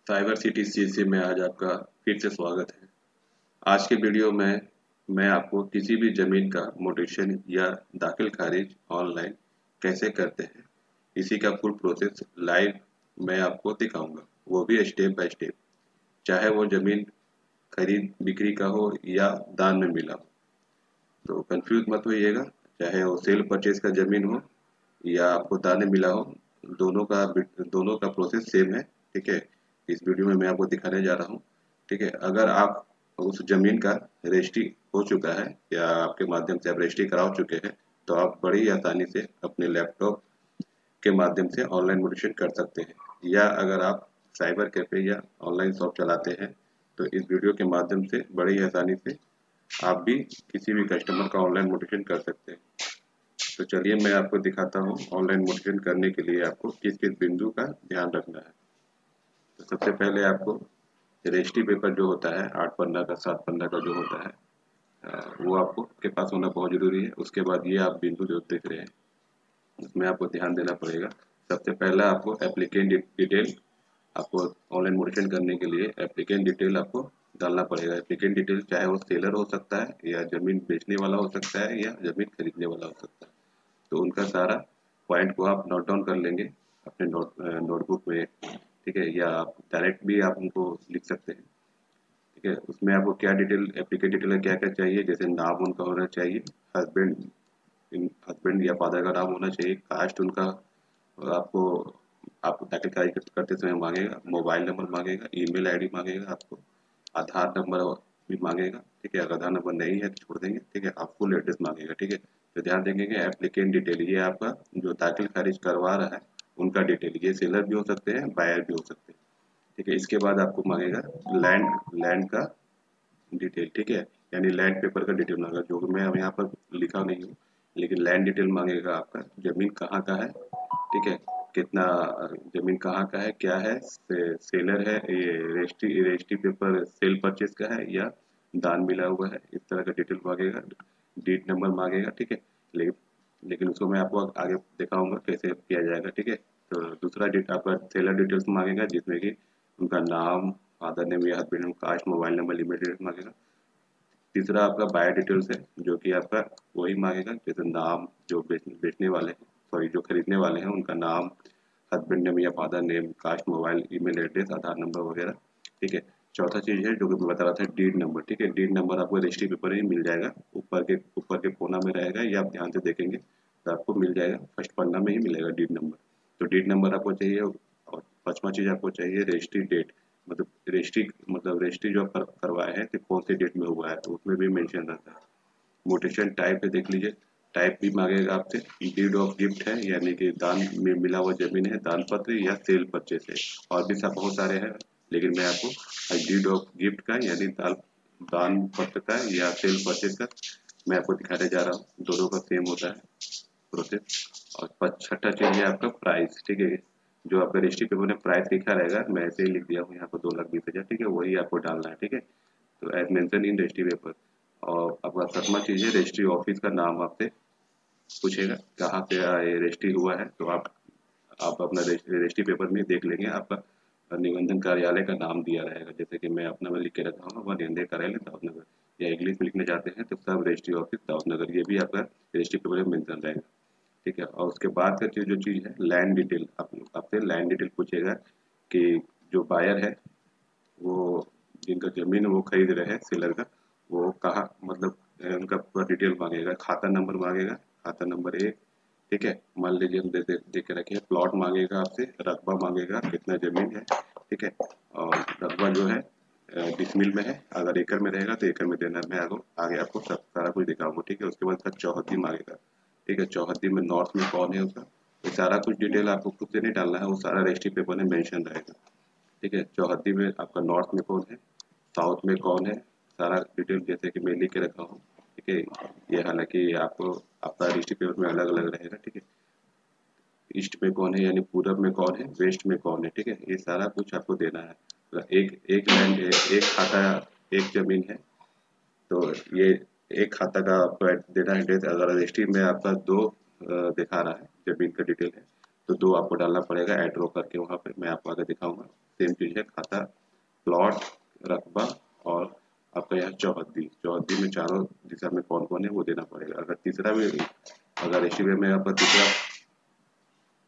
Cyber city CC में आज आपका फिर से स्वागत है। आज के वीडियो में मैं आपको किसी भी ज़मीन का म्यूटेशन या दाखिल खारिज ऑनलाइन कैसे करते हैं, इसी का फुल प्रोसेस लाइव मैं आपको दिखाऊंगा, वो भी स्टेप बाय स्टेप। चाहे वो ज़मीन खरीद बिक्री का हो या दान में मिला हो, तो कंफ्यूज मत होइएगा। चाहे वो सेल परचेज का ज़मीन हो या आपको दान में मिला हो, दोनों का प्रोसेस सेम है। ठीक है, इस वीडियो में मैं आपको दिखाने जा रहा हूँ। ठीक है, अगर आप उस जमीन का रजिस्ट्री हो चुका है या आपके माध्यम से आप रजिस्ट्री करा चुके हैं, तो आप बड़ी आसानी से अपने लैपटॉप के माध्यम से ऑनलाइन म्यूटेशन कर सकते हैं। या अगर आप साइबर कैफे या ऑनलाइन शॉप चलाते हैं, तो इस वीडियो के माध्यम से बड़ी आसानी से आप भी किसी भी कस्टमर का ऑनलाइन म्यूटेशन कर सकते हैं। तो चलिए मैं आपको दिखाता हूँ ऑनलाइन म्यूटेशन करने के लिए आपको किस किस बिंदु का ध्यान रखना है। तो सबसे पहले आपको रजिस्ट्री पेपर जो होता है 8 पन्ना का 7 पन्ना का जो होता है, वो आपको के पास होना बहुत जरूरी है। उसके बाद ये आप बिंदु जो देख रहे हैं, उसमें आपको ध्यान देना पड़ेगा। सबसे पहला आपको एप्लीकेंट डिटेल, आपको ऑनलाइन म्यूटेशन करने के लिए एप्लीकेंट डिटेल आपको डालना पड़ेगा। एप्लीकेंट डिटेल चाहे वो सेलर हो सकता है या जमीन बेचने वाला हो सकता है या जमीन खरीदने वाला हो सकता है। तो उनका सारा पॉइंट को आप नोट डाउन कर लेंगे अपने नोटबुक में। ठीक है, या आप डायरेक्ट भी आप उनको लिख सकते हैं। ठीक है, उसमें आपको क्या डिटेल एप्लीकेट डिटेल क्या क्या चाहिए, जैसे नाम उनका होना चाहिए, हस्बैंड हस्बैंड या फादर का नाम होना चाहिए, कास्ट उनका आपको आपको दाखिल करते समय मांगेगा, मोबाइल नंबर मांगेगा, ईमेल आईडी मांगेगा, आपको आधार नंबर भी मांगेगा। ठीक है, अगर आधार नंबर नहीं है तो छोड़ देंगे। ठीक है, आप फुल एड्रेस मांगेगा। ठीक है, तो ध्यान देंगे कि एप्लीकेंट डिटेल ये आपका जो दाखिल खारिज करवा रहा है उनका डिटेल, ये सेलर भी हो सकते हैं, बायर भी हो सकते हैं। ठीक है, इसके बाद आपको मांगेगा लैंड लैंड का डिटेल। ठीक है, यानी लैंड पेपर का डिटेल मांगेगा, जो मैं यहाँ पर लिखा नहीं हूँ, लेकिन लैंड डिटेल मांगेगा। आपका जमीन कहाँ का है, ठीक है, कितना जमीन कहाँ का है, क्या है, सेलर है, ये रजिस्ट्री पेपर सेल परचेज का है या दान मिला हुआ है, इस तरह का डिटेल मांगेगा। डीड नंबर मांगेगा। ठीक है, लेकिन उसको मैं आपको आगे दिखाऊंगा कैसे किया जाएगा। ठीक है, तो दूसरा आपका सेलर डिटेल्स मांगेगा, जिसमें कि उनका नाम, फादर नेम या husband name, caste, mobile number, limited मांगेगा। तीसरा आपका बायर डिटेल्स है, जो कि आपका वही मांगेगा, जैसे नाम जो बेचने वाले हैं, सॉरी जो खरीदने वाले हैं, उनका नाम, हस्बैंड नेम या father name, caste, mobile, email address, Aadhaar number वगैरह। ठीक है, चौथा चीज़ है जो कि मैं बता रहा था, डीड नंबर। ठीक है, डीड नंबर आपको रजिस्ट्री पेपर ही मिल जाएगा, ऊपर के कोना में रहेगा, या आप ध्यान से देखेंगे तो आपको मिल जाएगा, फर्स्ट पन्ना में ही मिलेगा डीड नंबर। तो डीड नंबर आपको चाहिए। और पांचवा चीज़ आपको चाहिए रजिस्ट्री डेट, रजिस्ट्री जो आप करवाए हैं तो कौन सी डेट में हुआ है, तो उसमें भी मेंशन रहता है। म्यूटेशन टाइप पे देख लीजिए, टाइप भी मांगेगा आपसे, डीड ऑफ गिफ्ट है यानी कि दान में मिला हुआ जमीन है, दान पत्र या सेल परचेस है। और भी सब बहुत सारे हैं, लेकिन मैं आपको डीड ऑफ गिफ्ट का यानी दान पत्र का या सेल परचेस का मैं आपको दिखाने जा रहा हूँ। दोनों का सेम होता है प्रोसेस। और छठा चीज है आपका प्राइस। ठीक है, जो आपका रजिस्ट्री पेपर में प्राइस लिखा रहेगा, मैं ऐसे ही लिख दिया हूँ यहाँ पर 2,20,000। ठीक है, वही आपको डालना है। ठीक है, तो as mention in registry paper. और आपका सातवां चीज है रजिस्ट्री ऑफिस का नाम आपसे पूछेगा, कहाँ पे ये रजिस्ट्री हुआ है, तो आप अपना रजिस्ट्री पेपर में देख लेंगे, आपका निबंधन कार्यालय का नाम दिया रहेगा। जैसे कि मैं अपना में लिख के रखा हूँ, निबंधन कार्यालय दाऊदनगर, या इंग्लिश में लिखने चाहते हैं तो सब रजिस्ट्री ऑफिस दाऊदनगर, ये भी आपका रजिस्ट्री पेपर में मेंशन रहेगा। ठीक है, और उसके बाद का जो चीज़ है लैंड डिटेल, आपसे लैंड डिटेल पूछेगा कि जो बायर है, वो जिनका जमीन वो खरीद रहे हैं सेलर का, वो कहाँ, मतलब उनका पूरा डिटेल मांगेगा, खाता नंबर मांगेगा, खाता नंबर एक। ठीक है, मान लीजिए हम दे के रखे हैं, प्लॉट मांगेगा आपसे, रकबा मांगेगा कितना जमीन है। ठीक है, और रकबा जो है डिसमिल में है, अगर एकड़ में रहेगा तो एकड़ में देना है। मैं आगे आपको सब सारा कुछ दिखाऊंगा। ठीक है, उसके बाद उसका चौहद्दी मांगेगा। ठीक है, चौहद्दी में नॉर्थ में कौन है उसका, ये सारा कुछ डिटेल आपको खुद से नहीं डालना है, वो सारा रजिस्ट्री पेपर में मेंशन रहेगा। ठीक है, चौहद्दी में आपका नॉर्थ में कौन है, साउथ में कौन है, सारा डिटेल जैसे कि मैं लिख के रखा हूँ। ठीक है, ये हालांकि आपको आपका रजिस्ट्री पेपर में अलग अलग रहेगा। ठीक है, ईस्ट में कौन है यानी पूरब में कौन है, वेस्ट में कौन है। ठीक है, ये सारा कुछ आपको देना है। तो एक एक लैंड, एक खाता, एक जमीन है, तो ये एक खाता का आपको देना है एड्रेस। अगर रजिस्ट्री में आपका दो दिखा रहा है जमीन का डिटेल है, तो दो आपको डालना पड़ेगा एड्रो करके, वहाँ पे मैं आपको आगे दिखाऊंगा। सेम चीज़ है, खाता, प्लॉट, रकबा और आपका यहाँ चौहद्दी। चौहद्दी में चारों दिशा में कौन कौन है वो देना पड़ेगा। अगर तीसरा भी, अगर रेशियो में आपका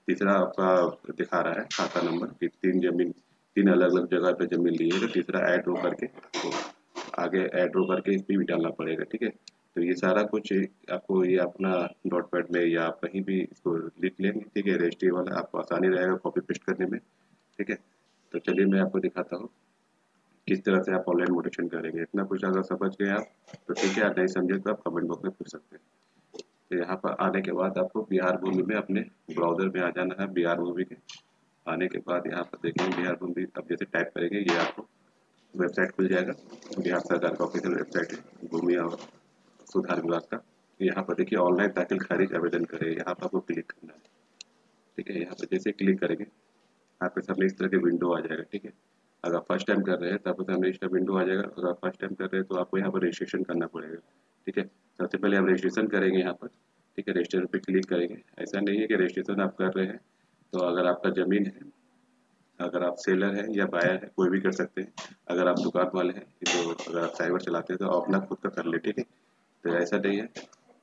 तीसरा आपका दिखा रहा है खाता नंबर कि तीन अलग अलग जगह पे जमीन ली है, तो तीसरा ऐड रो करके तो आगे ऐड रो करके इसमें भी डालना पड़ेगा। ठीक है, तो ये सारा कुछ आपको ये अपना डॉट पैड में या आप कहीं भी इसको लिख लेंगे। ठीक है, रजिस्ट्री वाला आपको आसानी रहेगा कॉपी पेस्ट करने में। ठीक है, तो चलिए मैं आपको दिखाता हूँ किस तरह से आप ऑनलाइन मोटेशन करेंगे। इतना कुछ अगर समझ गए आप तो ठीक है, आप नहीं समझे तो आप कमेंट बॉक्स में पूछ सकते हैं। तो यहाँ पर आने के बाद आपको बिहार भूमि में अपने ब्राउजर में आ जाना है। बिहार भूमि के आने के बाद यहाँ पर देखेंगे बिहार भूमि, अब जैसे टाइप करेंगे ये आपको वेबसाइट खुल जाएगा। बिहार सरकार का ऑफिशियल वेबसाइट है, भूमि और सुधार विभाग का। यहाँ पर देखिए ऑनलाइन दाखिल खारिज आवेदन करें, यहाँ पर आपको क्लिक करना है। ठीक है, यहाँ पर जैसे क्लिक करेंगे आपके सामने इस तरह के विंडो आ जाएगा। ठीक है, अगर फर्स्ट टाइम कर रहे हैं तो आपके सामने इस तरह विंडो आ जाएगा। अगर फर्स्ट टाइम कर रहे हैं तो आपको यहाँ पर रजिस्ट्रेशन करना पड़ेगा। ठीक है, सबसे पहले आप रजिस्ट्रेशन करेंगे यहाँ पर। ठीक है, रजिस्ट्रेशन पे क्लिक करेंगे। ऐसा नहीं है कि रजिस्ट्रेशन आप कर रहे हैं तो अगर आपका ज़मीन है, अगर आप सेलर हैं या बायर है कोई भी कर सकते हैं। अगर आप दुकान वाले हैं तो अगर आप साइबर चलाते हैं तो अपना खुद का कर ले। ठीक है, तो ऐसा नहीं है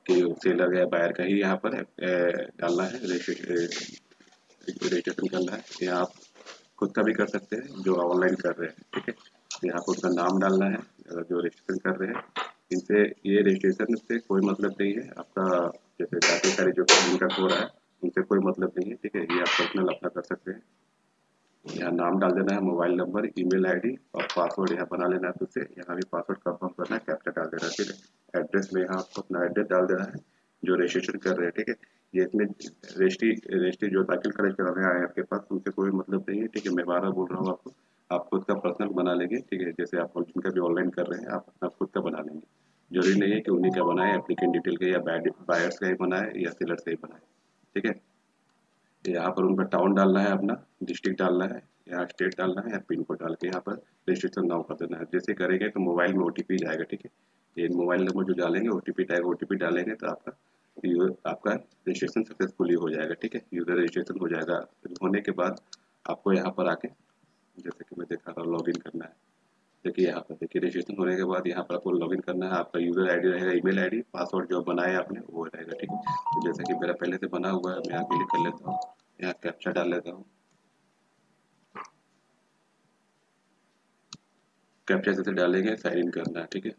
कि सेलर या बायर का ही यहाँ पर डालना है, रजिस्ट्रेशन करना है। यहाँ आप खुद का भी कर सकते हैं जो ऑनलाइन कर रहे हैं। ठीक है, तो यहाँ पर उनका नाम डालना है अगर जो रजिस्ट्रेशन कर रहे हैं। इनसे ये रजिस्ट्रेशन से कोई मतलब नहीं है आपका, जैसे काफ़ी सारी जो इनका हो रहा है उनसे कोई मतलब नहीं है। ठीक है, ये आप पर्सनल अपना कर सकते हैं। यहाँ नाम डाल देना है, मोबाइल नंबर, ईमेल आईडी और पासवर्ड यहाँ बना लेना है खुद से। यहाँ भी पासवर्ड कंफर्म करना है, कैप्चा डाल देना है। ठीक है, एड्रेस में यहाँ आपको अपना एड्रेस डाल देना है जो रजिस्ट्रेशन कर रहे हैं। ठीक है, ये इसमें रजिस्ट्री जो दाखिल खारिज कराने आए हैं आपके पास उनसे कोई मतलब नहीं है। ठीक है, मैं बार बोल रहा हूँ आपको, आप खुद का पर्सनल बना लेंगे। ठीक है, जैसे आप जिनका भी ऑनलाइन कर रहे हैं आप अपना खुद का बना लेंगे। जरूरी नहीं है कि उन्हीं का बनाए, एप्लीकेंट डिटेल का या बायर्स का ही बनाए या सेलर से ही बनाए। ठीक है, यहाँ पर उनका टाउन डालना है, अपना डिस्ट्रिक्ट डालना है, यहाँ स्टेट डालना है या पिन कोड डाल के यहाँ पर रजिस्ट्रेशन नाउ कर देना है। जैसे करेंगे तो मोबाइल में ओटीपी जाएगा। ठीक है, ये मोबाइल नंबर जो डालेंगे ओटीपी आएगा, ओटीपी डालेंगे तो आपका रजिस्ट्रेशन सक्सेसफुली हो जाएगा। ठीक है, यूजर रजिस्ट्रेशन हो जाएगा। होने के बाद आपको यहाँ पर आके जैसे कि मैं दिखा रहा हूँ लॉगिन करना है। देखिए यहाँ पर देखिए रजिस्ट्रेशन होने के बाद यहाँ पर आपको लॉगिन करना है। आपका यूजर आईडी रहेगा, ईमेल आईडी, पासवर्ड जो बनाया आपने वो रहेगा। ठीक है, तो जैसे कि मेरा पहले से बना हुआ है मैं यहाँ क्लिक कर लेता हूँ, यहाँ कैप्चा डाल लेता हूँ। कैप्चा जैसे डालेंगे साइन इन करना है। ठीक है,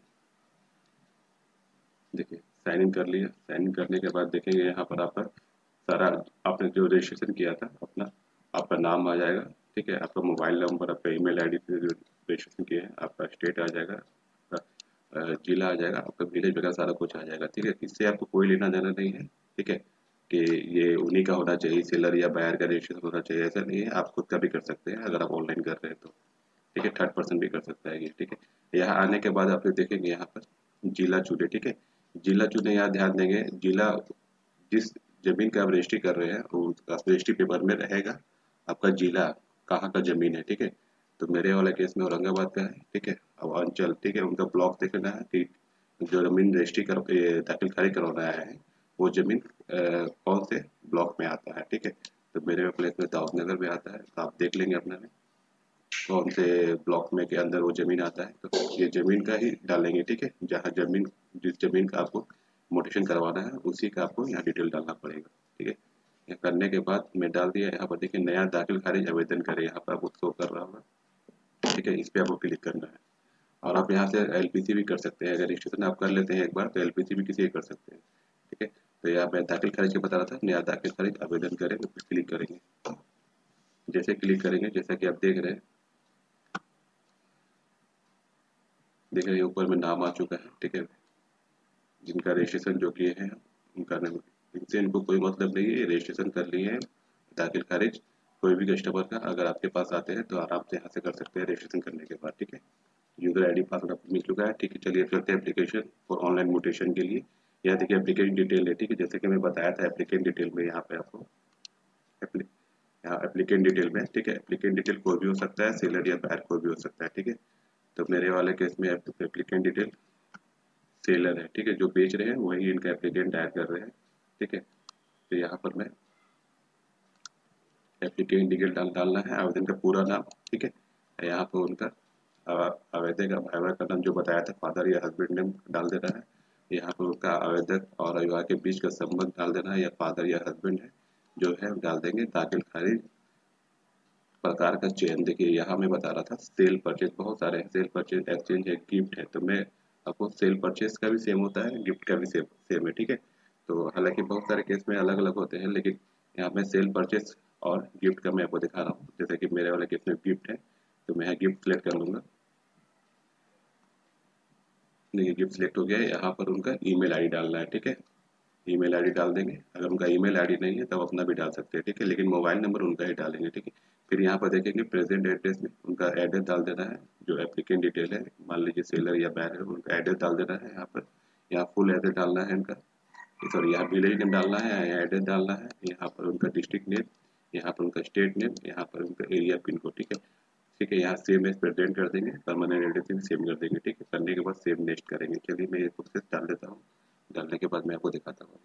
देखिए साइन इन कर लिया। साइन इन करने के बाद देखेंगे यहाँ पर आपका सारा आपने जो रजिस्ट्रेशन किया था अपना, आपका नाम आ जाएगा। ठीक है, आपका मोबाइल नंबर, आपका ईमेल आईडी पे जो रजिस्ट्रेशन किए हैं, आपका स्टेट आ जाएगा, आपका जिला आ जाएगा, आपका विलेज वगैरह सारा कुछ आ जाएगा। ठीक है, इससे आपको कोई लेना देना नहीं है। ठीक है, कि ये उन्हीं का होना चाहिए, सेलर या बायर का रजिस्ट्रेशन होना चाहिए, ऐसा नहीं है। आप खुद का भी कर सकते हैं अगर आप ऑनलाइन कर रहे हैं तो। ठीक है, थर्ड पर्सन भी कर सकता है ये। ठीक है, यहाँ आने के बाद आप फिर देखेंगे यहाँ पर जिला चुने। ठीक है, जिला चुने, यहाँ ध्यान देंगे जिला जिस जमीन का आप रजिस्ट्री कर रहे हैं उसका रजिस्ट्री पेपर में रहेगा आपका जिला कहाँ का जमीन है। ठीक है, तो मेरे वाले केस में औरंगाबाद का है। ठीक है, अब अंचल, ठीक है, उनका ब्लॉक देखना है कि जो जमीन रजिस्ट्री कर दाखिल खारिज करवाना है वो जमीन कौन से ब्लॉक में आता है। ठीक है, तो मेरे प्लेस में दाऊद नगर में आता है, तो आप देख लेंगे अपने में कौन से ब्लॉक में के अंदर वो जमीन आता है, तो ये जमीन का ही डालेंगे। ठीक है, जहाँ जमीन जिस जमीन का आपको मोटेशन करवाना है उसी का आपको यहाँ डिटेल डालना पड़ेगा। ठीक है, ये करने के बाद मैं डाल दिया। यहाँ पर देखिए नया दाखिल खारिज आवेदन करें, यहाँ पर आपको शो कर रहा होगा। ठीक है, इस पर आपको क्लिक करना है और आप यहाँ से एलपीसी भी कर सकते हैं। अगर रजिस्ट्रेशन आप कर लेते हैं एक बार तो एलपीसी भी किसी कर सकते हैं। ठीक है, तो यहाँ मैं दाखिल खारिज के बता रहा था, नया दाखिल खारिज आवेदन करें उस पर क्लिक करेंगे। जैसे क्लिक करेंगे जैसा कि आप देख रहे हैं, देख रहे हैं ऊपर में नाम आ चुका है। ठीक है, जिनका रजिस्ट्रेशन जो किए हैं उनका नाम, इनसे इनको कोई मतलब नहीं है, रजिस्ट्रेशन कर लिए हैं दाखिल खारिज। कोई भी कस्टमर का अगर आपके पास आते हैं तो आराम से यहाँ से कर सकते हैं रजिस्ट्रेशन करने के बाद। ठीक है, यूजर आईडी पासवर्ड आपको मिल चुका है। ठीक है, चलिए चलते हैं एप्लीकेशन फॉर ऑनलाइन मोटेशन के लिए। यहाँ देखिए एप्लीकेशन डिटेल है। ठीक है, जैसे कि मैं बताया था एप्लीकेंट डिटेल में यहाँ पे आपको यहाँ एप्लीकेंट डिटेल में, ठीक है, एप्लीकेंट डिटेल कोई भी हो सकता है, सेलर या बायर कोई भी हो सकता है। ठीक है, तो मेरे वाले केस में एप्लीकेंट डिटेल सेलर है। ठीक है, जो बेच रहे हैं वही इनका एप्लीकेंट ऐड कर रहे हैं। ठीक है, तो यहाँ पर मैं एप्लीकेंट डिटेल डालना है, आवेदन का पूरा नाम। ठीक है, यहाँ पर उनका आवेदक अभिभावक का नाम जो बताया था, फादर या हस्बैंड नेम डाल देना है। यहाँ पर उनका आवेदक और अभिभावक के बीच का संबंध डाल देना है, या फादर या हस्बैंड है जो है डाल देंगे। दाखिल खारिज प्रकार का चयन, देखिए यहाँ मैं बता रहा था सेल परचेज, बहुत सारे हैं, सेल परचेज, एक्सचेंज है, गिफ्ट है, तो मैं आपको सेल परचेज का भी सेम होता है, गिफ्ट का भी सेम सेम है, ठीक है। तो हालांकि बहुत सारे केस में अलग अलग होते हैं, लेकिन यहाँ मैं सेल परचेज और गिफ्ट का मैं आपको दिखा रहा हूँ। जैसे कि मेरे वाले केस में गिफ्ट है, तो मैं यहाँ गिफ्ट सेलेक्ट कर लूंगा। देखिए गिफ्ट सेलेक्ट हो गया है। यहाँ पर उनका ईमेल आईडी डालना है, ठीक है। ईमेल आईडी डाल देंगे। अगर उनका ईमेल आईडी नहीं है तब अपना भी डाल सकते हैं, ठीक है, लेकिन मोबाइल नंबर उनका ही डालेंगे, ठीक है। फिर यहाँ पर देखेंगे प्रेजेंट एड्रेस में उनका एड्रेस डाल देना है, जो एप्लीकेंट डिटेल है, मान लीजिए सेलर या बायर है, उनका एड्रेस डाल देना है यहाँ पर। यहाँ फुल एड्रेस डालना है इनका, सॉरी यहाँ विलेज नेम डालना है, यहाँ एड्रेस डालना है, यहाँ पर उनका डिस्ट्रिक्ट नेम, यहाँ पर उनका स्टेट नेम, यहाँ पर उनका एरिया पिन कोड, ठीक है। ठीक है, यहाँ सेम एज प्रेजेंट कर देंगे, परमानेंट एड्रेस भी सेम कर देंगे, ठीक है। करने के बाद सेव नेक्स्ट करेंगे। चलिए मैं ये प्रोसेस डाल देता हूँ, डालने के बाद मैं आपको दिखाता हूँ।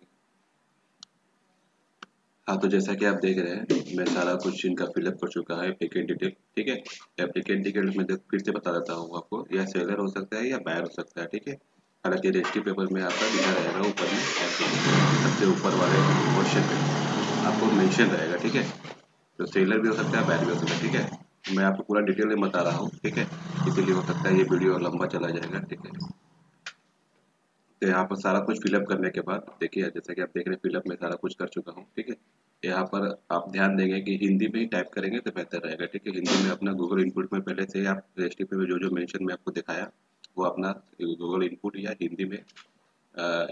हाँ, तो जैसा कि आप देख रहे हैं मैं सारा कुछ इनका फिलअप कर चुका है, एप्लीकेंट डिटेल, ठीक है। एप्लीकेंट डिटेल में फिर से बता देता हूँ आपको, या सेलर हो सकता है या बायर हो सकता है, ठीक है। हालांकि रजिस्ट्री पेपर में आपका लिखा रहेगा ऊपर में, सबसे ऊपर वाले क्वेश्चन पे आपको मेंशन रहेगा, ठीक है। तो सेलर भी हो सकता है, बायर भी हो सकता है, ठीक है। मैं आपको पूरा डिटेल में बता रहा हूँ, ठीक है, इसीलिए हो सकता है ये वीडियो लंबा चला जाएगा, ठीक है। तो यहाँ पर सारा कुछ फिलअप करने के बाद देखिए, जैसा कि आप देख रहे हैं फिलअप में सारा कुछ कर चुका हूँ, ठीक है। यहाँ पर आप ध्यान देंगे कि हिंदी में ही टाइप करेंगे तो बेहतर रहेगा, ठीक है। हिंदी में अपना गूगल इनपुट में पहले से आप रजिस्ट्री पे जो जो मेंशन मैं आपको दिखाया वो अपना गूगल इनपुट या हिंदी में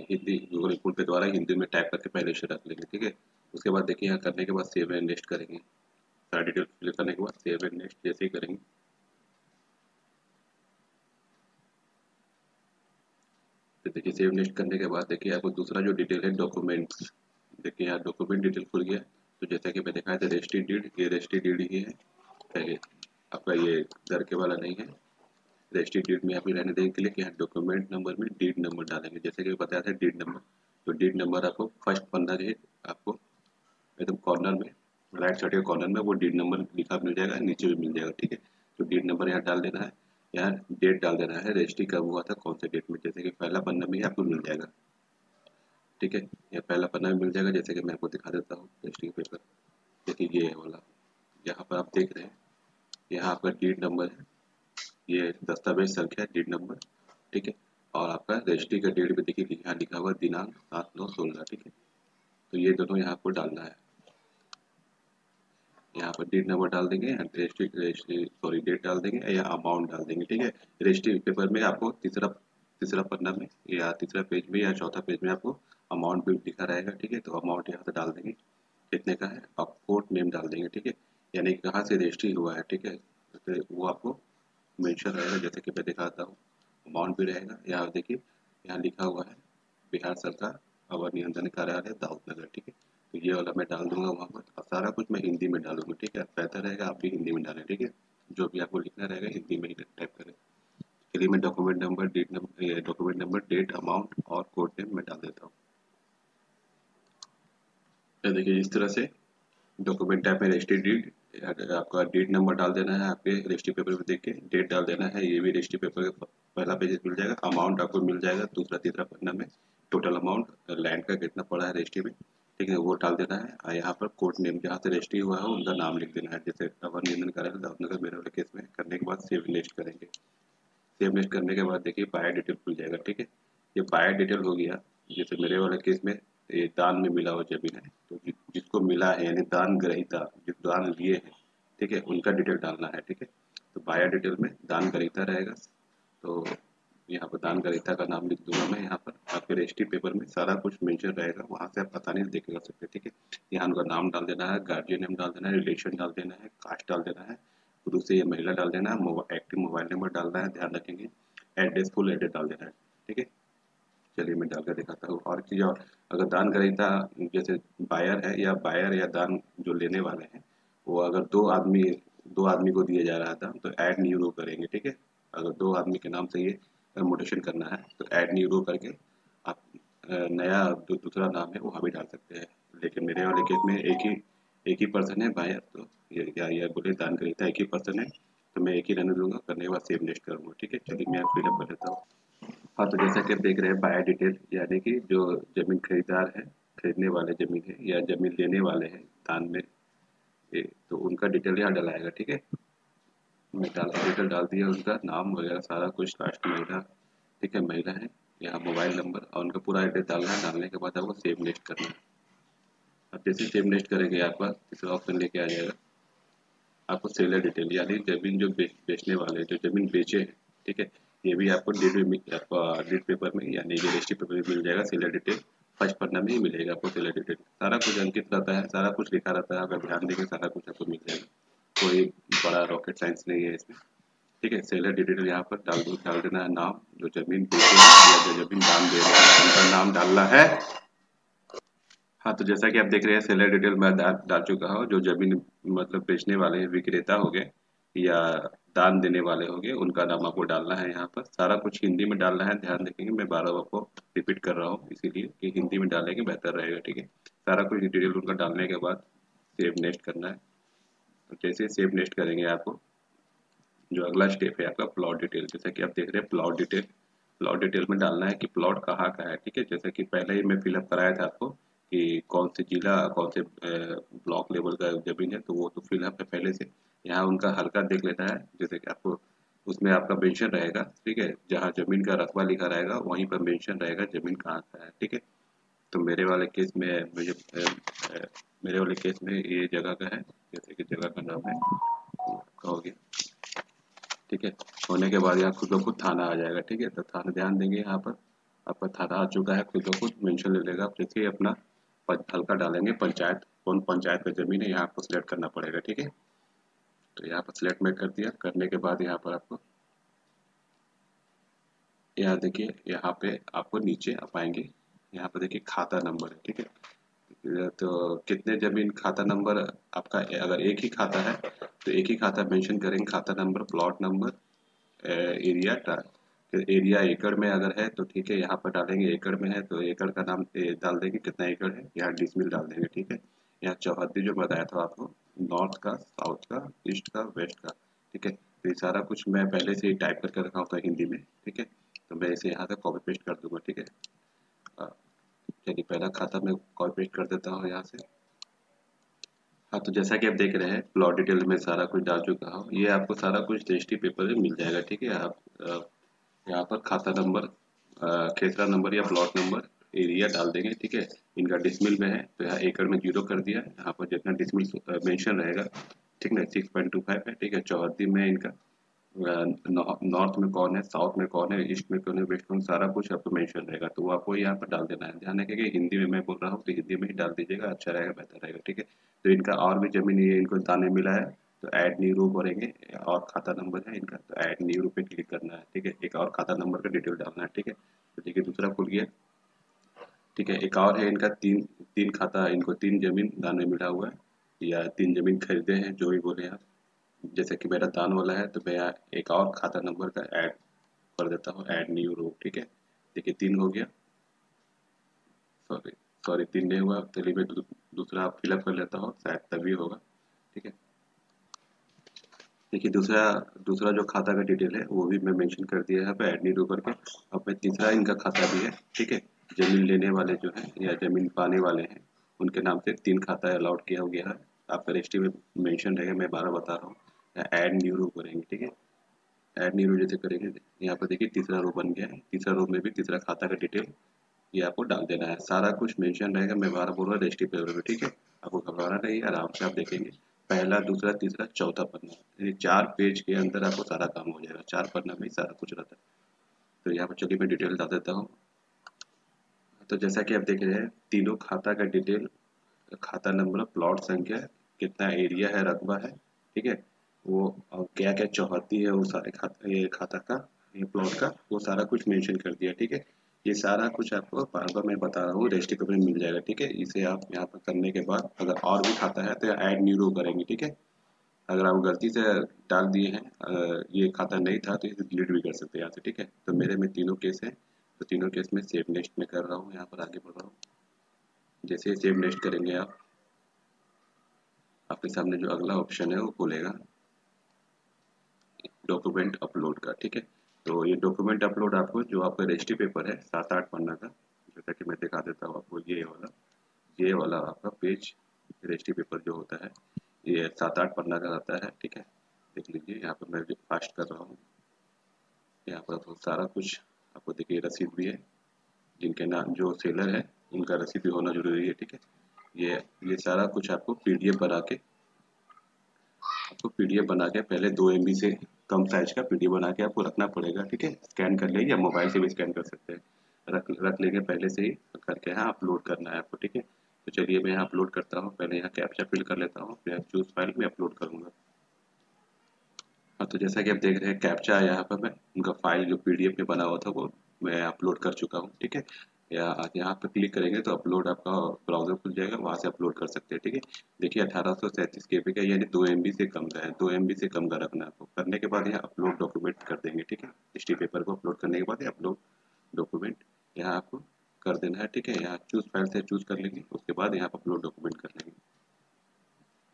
हिंदी गूगल इनपुट के द्वारा हिंदी में टाइप करके पहले से रख लेंगे, ठीक है। उसके बाद देखिए यहाँ करने के बाद सेव एंड नेक्स्ट करेंगे। सारा डिटेल फिल करने के बाद सेव एंड नेक्स्ट जैसे ही करेंगे, तो देखिए सेव नेक्स्ट करने के बाद देखिए आपको दूसरा जो डिटेल है डॉक्यूमेंट्स, देखिए यहाँ डॉक्यूमेंट डिटेल खुल गया। तो जैसा कि मैं दिखाया था रजिस्ट्री डीड, ये रजिस्ट्री डीड ही है पहले, आपका ये घर के वाला नहीं है। रजिस्ट्री डीड में यहाँ पे रहने देंगे के लिए कि यहाँ डॉक्यूमेंट नंबर में डीड नंबर डालेंगे, जैसे कि बताया था डीड नंबर। तो डीड नंबर आपको फर्स्ट पन्ना जो है आपको एकदम कॉर्नर में, राइट साइड के कॉर्नर में वो डीड नंबर लिखा मिल जाएगा, नीचे भी मिल जाएगा, ठीक है। तो डीड नंबर यहाँ डाल देना है। यहाँ डेट डाल देना है, रजिस्ट्री कब हुआ था कौन से डेट में, जैसे कि पहला पन्ना में ही आपको मिल जाएगा, ठीक है। यह पहला पन्ना भी मिल जाएगा, जैसे कि मैं आपको दिखा देता हूँ रजिस्ट्री पेपर। देखिए ये वाला, यहाँ पर आप देख रहे हैं, यहाँ आपका डीड नंबर है, ये दस्तावेज संख्या डीड नंबर, ठीक है। और आपका रजिस्ट्री का डेट भी देखिए कि यहाँ लिखा हुआ दिनांक 7/9/16, ठीक है। तो ये दोनों यहाँ आपको डालना है। यहाँ पर डेट नंबर डाल देंगे, रजिस्ट्री रजिस्ट्री सॉरी डेट डाल देंगे या अमाउंट डाल देंगे, ठीक है। रजिस्ट्री पेपर में आपको तीसरा तीसरा पन्ना में या तीसरा पेज में या चौथा पेज में आपको अमाउंट भी लिखा रहेगा, ठीक है। तो अमाउंट यहाँ से डाल देंगे कितने का है, आप कोर्ट नेम डाल देंगे, ठीक है, यानी कहाँ से रजिस्ट्री हुआ है, ठीक है। तो वो आपको मेंशन रहेगा, जैसे कि मैं दिखाता हूँ। अमाउंट भी रहेगा, यहाँ देखिए यहाँ लिखा हुआ है बिहार सरकार अवर नियंत्रण कार्यालय दाऊदनगर, ठीक है। तो ये वाला मैं डाल दूंगा वहाँ पर, और सारा कुछ मैं हिंदी में डालूंगा, ठीक है। बेहतर रहेगा आप भी हिंदी में डालें, ठीक है, जो भी आपको लिखना रहेगा हिंदी में ही टाइप करें। चलिए मैं डॉक्यूमेंट नंबर डेट अमाउंट और कोड नेम मैं डाल देता हूँ। तो देखिए इस तरह से डॉक्यूमेंट टाइप में रजिस्ट्री डीड, आपका डेट नंबर डाल देना है, आपके रजिस्ट्री पेपर में देख के डेट डाल देना है, ये भी रजिस्ट्री पेपर का पहला पेज मिल जाएगा। अमाउंट आपको मिल जाएगा दूसरा तीसरा पन्ना में, टोटल अमाउंट लैंड का कितना पड़ा है रजिस्ट्री में, ठीक है, वो डाल देना है। और यहाँ पर कोर्ट नेम जहाँ से रजिस्ट्री हुआ है उनका नाम लिख देना है, जैसे अवर नियंत्रण कार्यालय दाऊदनगर मेरे वाले केस में। करने के बाद सेव नेक्स्ट करेंगे। सेव नेक्स्ट करने के बाद देखिए बायर डिटेल खुल जाएगा, ठीक है। ये बायर डिटेल हो गया, जैसे मेरे वाले केस में ये दान में मिला हुआ जमीन है, तो जिसको मिला है यानी दान ग्रहीता जो दान लिए हैं, ठीक है, उनका डिटेल डालना है, ठीक है। तो बायर डिटेल में दान ग्रहीता रहेगा, तो यहाँ पर दान ग्रहीता का नाम लिख दूंगा मैं। यहाँ पर आपके रजिस्ट्री पेपर में सारा कुछ मेंशन रहेगा, वहाँ से आप आसानी से देख कर सकते हैं, ठीक है। यहाँ उनका नाम डाल देना है, गार्जियन नेम डाल देना है, रिलेशन डाल देना है, कास्ट डाल देना है, पुरुष से या महिला डाल देना है, एक्टिव मोबाइल नंबर डालना है, ध्यान रखेंगे, एड्रेस फुल एड्रेस डाल देना है, ठीक है। चलिए मैं डाल कर दिखाता हूँ। और चीज़, और अगर दान ग्रहीता जैसे बायर या दान जो लेने वाले हैं, वो अगर दो आदमी को दिया जा रहा था तो ऐड न्यू रो करेंगे, ठीक है। अगर दो आदमी के नाम से ये मोटेशन करना है तो ऐड न्यू रो करके आप नया जो दूसरा नाम है वो हम भी डाल सकते हैं। लेकिन मेरे वाले केस में एक ही पर्सन है बायर, तो ये क्या ये बोले दान ग्रहीता एक ही पर्सन है, तो मैं एक ही रहने दूंगा, करने के बाद सेव नेक्स्ट करूँगा। ठीक है, चलिए मैं फिलअप कर देता हूँ। हाँ, तो जैसा कि आप देख रहे हैं बाय डिटेल, यानी कि जो ज़मीन खरीदार है, खरीदने वाले ज़मीन है या ज़मीन लेने वाले हैं दान में, तो उनका डिटेल यहाँ डलाएगा। ठीक है, मैं डिटेल डाल दिया, उनका नाम वगैरह सारा कुछ, लास्ट महिला, ठीक है महिला है, यहाँ मोबाइल नंबर और उनका पूरा एड्रेस डालना है। डालने के बाद आपको सेव नेक्स्ट करना है। अब जैसे सेव नेक्स्ट करेंगे आपका तीसरा ऑप्शन लेके आ जाएगा, आपको सेलर डिटेल, यानी जमीन जो बेचने वाले जो जमीन बेचे हैं, ठीक है, ये भी आपको डीड पेपर में यानी रजिस्ट्री पेपर में मिल जाएगा। सेलर डिटेल फर्स्ट पन्ना में ही मिलेगा आपको। सेलर डिटेल सारा कुछ अंकित रहता है, सारा कुछ लिखा रहता है, अगर ध्यान देंगे सारा कुछ आपको मिल जाएगा। कोई बड़ा रॉकेट साइंस नहीं है इसमें। ठीक है, सेलर डिटेल यहाँ पर डाल देना है, नाम, जो जमीन बेचे या जो जमीन दान दे रहे हैं उनका नाम डालना है। हाँ, तो जैसा कि आप देख रहे हैं सेलर डिटेल मैं डाल चुका हूँ। जो जमीन मतलब बेचने वाले हैं, विक्रेता हो गए या दान देने वाले हो गए, उनका नाम आपको डालना है। यहाँ पर सारा कुछ हिंदी में डालना है, ध्यान रखेंगे, मैं बार बार आपको रिपीट कर रहा हूँ इसीलिए कि हिंदी में डालेंगे बेहतर रहेगा। ठीक है, सारा कुछ डिटेल उनका डालने के बाद सेव नेक्स्ट करना है। तो जैसे सेव नेक्स्ट करेंगे, आपको जो अगला स्टेप है आपका प्लॉट डिटेल, जैसा कि आप देख रहे हैं प्लॉट डिटेल, प्लॉट डिटेल में डालना है कि प्लॉट कहाँ का है। ठीक है, जैसा कि पहले ही मैं फिलअप कराया था आपको कि कौन से जिला कौन से ब्लॉक लेवल का जमीन है, तो वो तो फिलअप है पहले से। यहाँ उनका हल्का देख लेना है, जैसे कि आपको उसमें आपका मेंशन रहेगा। ठीक है, जहाँ जमीन का रकबा लिखा रहेगा वहीं पर मेंशन रहेगा जमीन कहाँ का है। ठीक है, तो मेरे वाले केस में मुझे मेरे वाले केस में ये जगह का है, जैसे कि जगह का नाम है हो गया। ठीक है, होने के बाद यहाँ खुद ब खुद थाना आ जाएगा। ठीक है, तो थाना ध्यान देंगे, यहाँ पर आपका थाना आ चुका है, खुद ब खुद मेंशन ले लेगा। आप जैसे ही अपना हल्का डालेंगे पंचायत, कौन पंचायत का जमीन है यहाँ आपको सिलेक्ट करना पड़ेगा। ठीक है, तो यहाँ पर सिलेक्ट मैं कर दिया। करने के बाद यहाँ पर आपको यहाँ देखिए, यहाँ पे आपको नीचे आप आएंगे, यहाँ पर देखिए खाता नंबर है। ठीक है, तो कितने जमीन खाता नंबर आपका, अगर एक ही खाता है तो एक ही खाता मेंशन करेंगे, खाता number, plot number, area, area एकड़ में अगर है तो ठीक है, यहाँ पर डालेंगे। एकड़ में है तो एकड़ का नाम डाल देंगे, कितना एकड़ है, यहाँ डिसमिल डाल देंगे। ठीक है, यहाँ चौहद्दी जो बताया था आपको, नॉर्थ का, साउथ का, ईस्ट का, वेस्ट का। ठीक है, तो ये सारा कुछ मैं पहले से ही टाइप करके रखा होता है हिंदी में। ठीक है, तो मैं इसे यहाँ से कॉपी पेस्ट कर दूंगा। ठीक है, चलिए पहला खाता मैं कॉपी पेस्ट कर देता हूँ यहाँ से। हाँ, तो जैसा कि आप देख रहे हैं प्लॉट डिटेल में सारा कुछ डाल चुका हूँ। ये आपको सारा कुछ रजिस्ट्री पेपर में मिल जाएगा। ठीक है, आप यहाँ पर खाता नंबर, खेसरा नंबर या प्लॉट नंबर, एरिया डाल देंगे। ठीक है, इनका डिसमिल में है तो यहाँ एकड़ में 0 कर दिया। यहाँ पर जितना डिसमिल मेंशन रहेगा, ठीक ना, 6.25 है। ठीक है, चौहद्दी में इनका नॉर्थ में कौन है, साउथ में कौन है, ईस्ट में कौन है, वेस्ट में, सारा कुछ आपको मेंशन रहेगा, तो वो आपको यहाँ पर डाल देना है। ध्यान रखिए कि हिंदी में मैं बोल रहा हूँ तो हिंदी में ही डाल दीजिएगा, अच्छा रहेगा, बेहतर रहेगा। ठीक है, तो इनका और भी जमीन ये इनको दाने मिला है, तो ऐड न्यू रो करेंगे, और खाता नंबर है इनका, तो ऐड न्यू रो पे क्लिक करना है। ठीक है, एक और खाता नंबर का डिटेल डालना है। ठीक है, तो देखिए दूसरा खुल गया। ठीक है, एक और है इनका, तीन तीन खाता, इनको 3 जमीन दान में मिला हुआ है या 3 जमीन खरीदे हैं, जो भी बोले आप। जैसे कि मेरा दान वाला है तो मैं यहाँ एक और खाता नंबर का ऐड कर देता हूँ, ऐड न्यू रो। ठीक है, देखिए 3 हो गया, सॉरी सॉरी 3 नहीं हुआ, चलिए मैं दूसरा फिलअप कर लेता हूँ, शायद तभी होगा। ठीक है, देखिए दूसरा दूसरा जो खाता का डिटेल है वो भी मैं मेंशन कर दिया है यहाँ पे ऐड न्यू रो करके। अब मैं तीसरा इनका खाता भी है। ठीक है, जमीन लेने वाले जो है या जमीन पाने वाले हैं उनके नाम से 3 खाता अलॉट किया हो गया है, आपका रजिस्ट्री में मेंशन रहेगा, मैं 12 बता रहा हूँ। ऐड न्यू रो करेंगे। ठीक है, ऐड न्यू रो जैसे करेंगे, यहाँ पर देखिए तीसरा रो बन गया है। तीसरा रो में भी तीसरा खाता का डिटेल ये आपको डाल देना है, सारा कुछ मेंशन रहेगा, मैं 12 बोल रहा हूँ रजिस्ट्री पेपर में। ठीक है, आपको घबराना नहीं है, आराम से आप देखेंगे, पहला, दूसरा, तीसरा, चौथा पन्ना, ये 4 पेज के अंदर आपको सारा काम हो जाएगा, 4 पन्ना में ही सारा कुछ रहता है। तो यहाँ पर चलिए मैं डिटेल डाल देता हूँ। तो जैसा कि आप देख रहे हैं तीनों खाता का डिटेल, खाता नंबर, प्लॉट संख्या, कितना एरिया है, रकबा है। ठीक है, वो क्या क्या चौहद्दी है, वो सारे खाता, ये खाता का, ये प्लॉट का, वो सारा कुछ मेंशन कर दिया। ठीक है, ये सारा कुछ आपको बार बार मैं बता रहा हूँ रजिस्ट्री पेपर में मिल जाएगा। ठीक है, इसे आप यहाँ पर करने के बाद अगर और भी खाता है तो ऐड न्यू रो करेंगे। ठीक है, अगर आप गलती से डाल दिए हैं, ये खाता नहीं था तो इसे डिलीट भी कर सकते हैं यहाँ से। ठीक है, तो मेरे में तीनों केस है, तो तीनों केस में सेव नेक्स्ट में कर रहा हूँ, यहाँ पर आगे बढ़ रहा हूँ। जैसे सेव नेक्स्ट करेंगे आप, आपके सामने जो अगला ऑप्शन है वो खुलेगा। डॉक्यूमेंट अपलोड का। ठीक है, तो ये डॉक्यूमेंट अपलोड आपको जो आपका रजिस्ट्री पेपर है 7-8 पन्ना का, जैसा कि मैं दिखा देता हूँ आपको, ये वाला आपका पेज रजिस्ट्री पेपर जो होता है ये 7-8 पन्ना का रहता है। ठीक है, देख लीजिए यहाँ पर मैं फास्ट कर रहा हूँ। यहाँ पर तो सारा कुछ आपको देखिए, रसीद भी है, जिनके नाम जो सेलर है उनका रसीद भी होना जरूरी है। ठीक है, ये सारा कुछ आपको पीडीएफ बना के पहले 2 MB से कम साइज का पीडीएफ बना के आपको रखना पड़ेगा। ठीक है, स्कैन कर लेंगे या मोबाइल से भी स्कैन कर सकते हैं, रख लेंगे पहले से ही करके। यहाँ अपलोड करना है आपको। ठीक है, तो चलिए मैं यहाँ अपलोड करता हूँ। पहले यहाँ कैप्चा फिल कर लेता हूँ, फिर चूज फाइल में अपलोड करूँगा। हाँ, तो जैसा कि आप देख रहे हैं कैप्चा यहाँ पर मैं उनका फाइल जो पीडीएफ में बना हुआ था वो मैं अपलोड कर चुका हूँ। ठीक है, यहाँ पर क्लिक करेंगे तो अपलोड आपका ब्राउजर खुल जाएगा, वहाँ से अपलोड कर सकते हैं। ठीक है, देखिए 1837 KB का, यानी 2 MB से कम का है। 2 MB से कम का रखना है आपको। करने के बाद यहाँ अपलोड डॉक्यूमेंट कर देंगे। ठीक है, हिस्ट्री पेपर को अपलोड करने के बाद अपलोड डॉक्यूमेंट यहाँ आपको कर देना है। ठीक है, यहाँ चूज फाइल से चूज कर लेंगे, उसके बाद यहाँ पर अपलोड डॉक्यूमेंट कर लेंगे।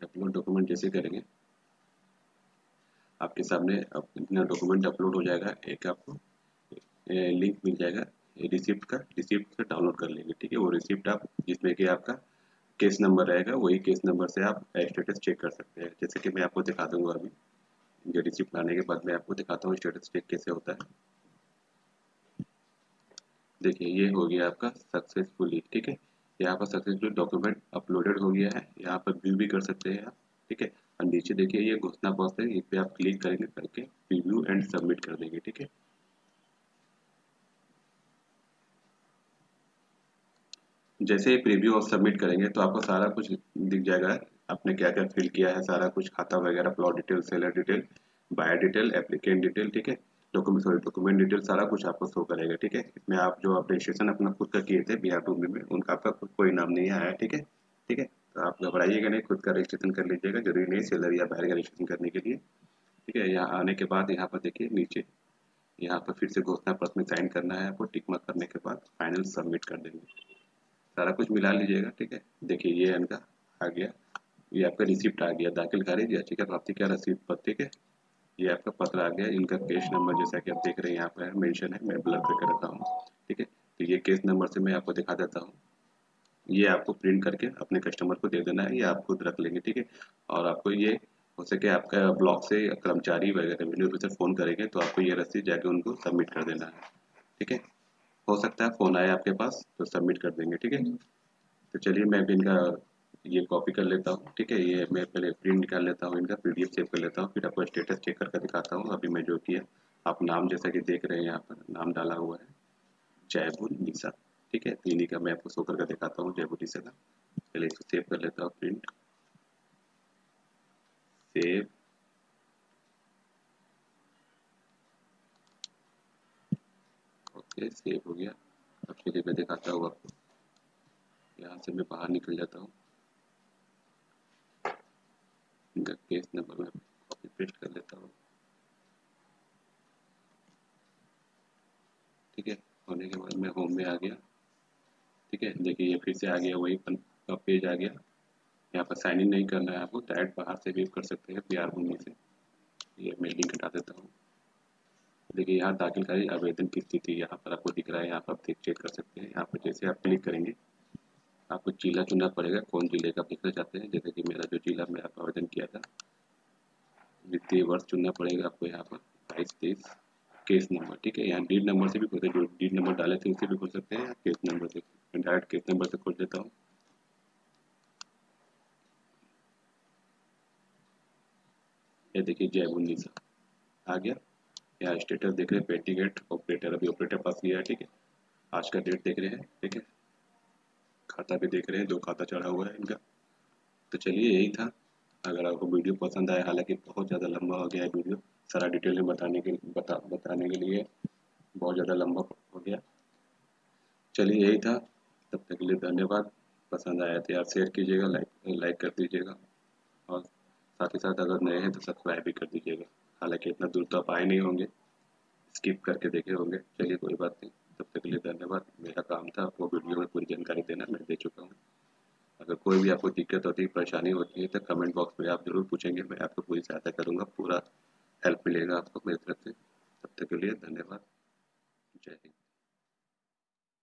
अपलोड डॉक्यूमेंट जैसे करेंगे आपके सामने अब इतना डॉक्यूमेंट अपलोड हो जाएगा। एक आपको लिंक मिल जाएगा रिसिप्ट का डाउनलोड कर लेंगे। ठीक है, वो रिसिप्ट आप जिसमें कि आपका केस नंबर रहेगा, वही केस नंबर से आप स्टेटस चेक कर सकते हैं। जैसे कि मैं आपको दिखा दूंगा अभी, ये रिसिप्ट लाने के बाद मैं आपको दिखाता हूँ स्टेटस चेक कैसे होता है। देखिए ये हो गया आपका सक्सेसफुली। ठीक है, यहाँ पर सक्सेसफुली डॉक्यूमेंट अपलोडेड हो गया है। यहाँ पर व्यू भी कर सकते हैं आप। ठीक है, और नीचे देखिए ये घोषणा पत्र है, इस पे आप क्लिक करेंगे करके प्रीव्यू एंड सबमिट कर देंगे। ठीक है, जैसे ही प्रीव्यू और सबमिट करेंगे तो आपको सारा कुछ दिख जाएगा, आपने क्या क्या फिल किया है, सारा कुछ खाता वगैरह, plot detail, seller detail, buyer detail, applicant detail. ठीक है, डॉक्यूमेंट डिटेल सारा कुछ आपको शो करेगा। ठीक है, इसमें आप जो आप रजिस्ट्रेशन अपना खुद का किए थे बिहार भूमि में, उनका आपका खुद कोई नाम नहीं आया है। ठीक है, ठीक है, तो आप घबराइएगा नहीं, खुद का रजिस्ट्रेशन कर लीजिएगा, जरूरी नहीं सेलर या बायर का रजिस्ट्रेशन करने के लिए। ठीक है, यहाँ आने के बाद यहाँ पर देखिए नीचे, यहाँ पर फिर से घोषणा पत्र में साइन करना है आपको। टिक मार्क करने के बाद फाइनल सबमिट कर देंगे, सारा कुछ मिला लीजिएगा। ठीक है, देखिए ये इनका आ गया, ये आपका रिसिप्ट आ गया, दाखिल खारिज याचिका प्राप्ति का रसीद पत्र। ठीक है, ये आपका पत्र आ गया, इनका केस नंबर जैसा कि आप देख रहे हैं यहाँ पर मेंशन है, मैं ब्लर करके रखा हूँ। ठीक है, तो ये केस नंबर से मैं आपको दिखा देता हूँ। ये आपको प्रिंट करके अपने कस्टमर को दे देना है, ये आप खुद रख लेंगे। ठीक है, और आपको ये हो सके आपका ब्लॉक से कर्मचारी वगैरह रेवेन्यू ऑफिसर फोन करेंगे तो आपको ये रसीद जाके उनको सबमिट कर देना है। ठीक है, हो सकता है फोन आए आपके पास तो सबमिट कर देंगे। ठीक है, तो चलिए मैं भी इनका ये कॉपी कर लेता हूँ। ठीक है, ये मैं पहले प्रिंट निकाल लेता हूँ, इनका पीडीएफ सेव कर लेता हूँ, फिर आपको स्टेटस चेक करके दिखाता हूँ। अभी मैं जो किया, आप नाम जैसा कि देख रहे हैं यहाँ पर नाम डाला हुआ है जयपुर निशा। ठीक है, तो इन्हीं का मैं आपको शो करके दिखाता हूँ जयपुर निशा का। पहले इसको सेव कर लेता हूँ, प्रिंट सेव, ओके सेव हो गया। अब चलिए मैं दिखाता हूँ आपको, यहाँ से मैं बाहर निकल जाता हूँ, इनका केस नंबर मैं कॉपी पेस्ट कर लेता हूँ। ठीक है, होने के बाद मैं होम में आ गया। ठीक है, देखिए ये फिर से आ गया, वही पेज आ गया। यहाँ पर साइन इन नहीं करना है आपको, डायरेक्ट बाहर से भी कर सकते हैं बिहार भूमि से। ये मैं लिंक हटा देता हूँ। देखिए यहाँ दाखिल खारिज आवेदन की स्थिति यहाँ पर आपको दिख रहा है, यहाँ पर आप चेक कर सकते हैं। यहाँ पर जैसे आप क्लिक करेंगे आपको जिला चुनना पड़ेगा, कौन जिले का लिखना चाहते हैं। जैसे कि मेरा जो जिला में आप आवेदन किया था, वित्तीय वर्ष चुनना पड़ेगा आपको यहाँ पर 22-23, केस नंबर। ठीक है, यहाँ डीड नंबर से भी खोलते हैं, जो डीड नंबर डाले थे उससे भी खोल सकते हैं, केस नंबर से। मैं डायरेक्ट केस नंबर से खोल देता हूँ। ये देखिए जयपुर निशा आ गया। यहाँ स्टेटस देख रहे हैं, पेटीगेट ऑपरेटर, अभी ऑपरेटर पास गया है। ठीक है, आज का डेट देख रहे हैं। ठीक है, खाता भी देख रहे हैं, 2 खाता चढ़ा हुआ है इनका। तो चलिए यही था। अगर आपको वीडियो पसंद आया, हालांकि बहुत ज़्यादा लंबा हो गया है वीडियो, सारा डिटेल में बताने के लिए बहुत ज़्यादा लंबा हो गया। चलिए यही था, तब तक के लिए धन्यवाद। पसंद आया तो यार शेयर कीजिएगा, लाइक कर दीजिएगा, और साथ ही साथ अगर नए हैं तो सब्सक्राइब भी कर दीजिएगा। हालांकि इतना दूर तो आप आए नहीं होंगे, स्किप करके देखे होंगे। चलिए कोई बात नहीं, तब तक के लिए धन्यवाद। मेरा काम था आपको वीडियो में पूरी जानकारी देना, मैं दे चुका हूँ। अगर कोई भी आपको दिक्कत होती है, परेशानी होती है तो कमेंट बॉक्स में आप जरूर पूछेंगे, मैं आपको पूरी सहायता करूँगा, पूरा हेल्प मिलेगा आपको मेरी तरफ से। तब तक के लिए धन्यवाद। जय हिंद।